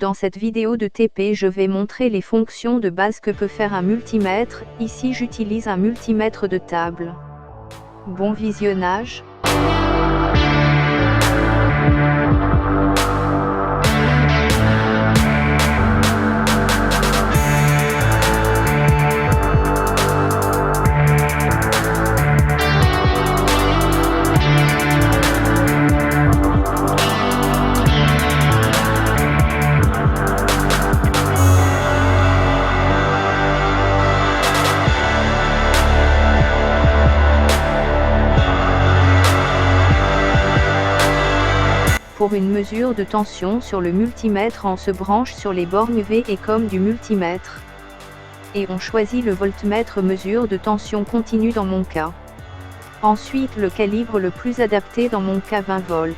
Dans cette vidéo de TP, je vais montrer les fonctions de base que peut faire un multimètre. Ici j'utilise un multimètre de table. Bon visionnage. Pour une mesure de tension sur le multimètre, on se branche sur les bornes V et COM du multimètre. Et on choisit le voltmètre mesure de tension continue dans mon cas. Ensuite le calibre le plus adapté dans mon cas 20 volts.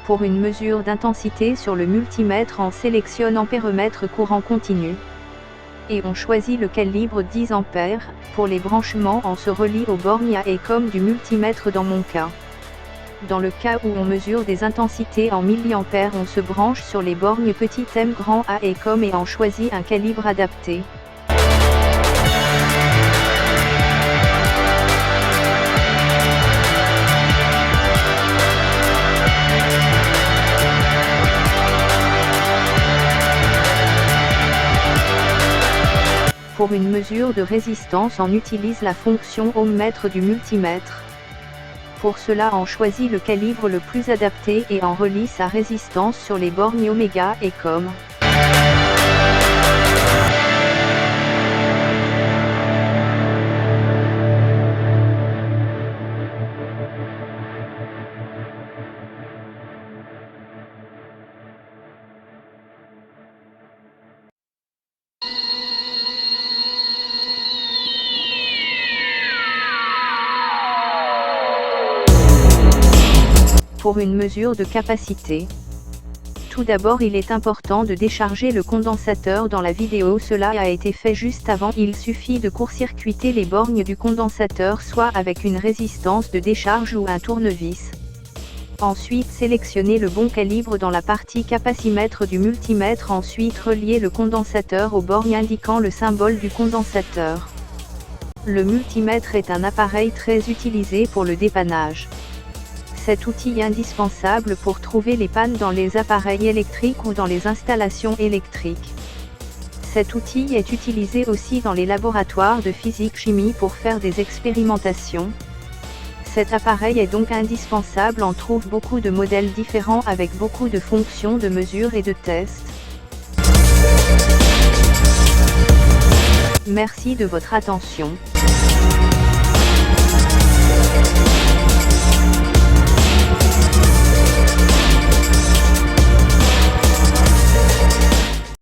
Pour une mesure d'intensité sur le multimètre, on sélectionne ampéromètre courant continu. Et on choisit le calibre 10 A. Pour les branchements, on se relie aux bornes A et COM du multimètre dans mon cas. Dans le cas où on mesure des intensités en milliampères, on se branche sur les bornes petit m grand A et COM et on choisit un calibre adapté. Pour une mesure de résistance, on utilise la fonction ohmmètre du multimètre. Pour cela, on choisit le calibre le plus adapté et on relie sa résistance sur les bornes oméga et COM. Pour une mesure de capacité. Tout d'abord, il est important de décharger le condensateur. Dans la vidéo, cela a été fait juste avant. Il suffit de court-circuiter les bornes du condensateur, soit avec une résistance de décharge ou un tournevis. Ensuite, sélectionnez le bon calibre dans la partie capacimètre du multimètre. Ensuite, reliez le condensateur aux bornes indiquant le symbole du condensateur. Le multimètre est un appareil très utilisé pour le dépannage. Cet outil est indispensable pour trouver les pannes dans les appareils électriques ou dans les installations électriques. Cet outil est utilisé aussi dans les laboratoires de physique-chimie pour faire des expérimentations. Cet appareil est donc indispensable. On trouve beaucoup de modèles différents avec beaucoup de fonctions de mesure et de test. Merci de votre attention.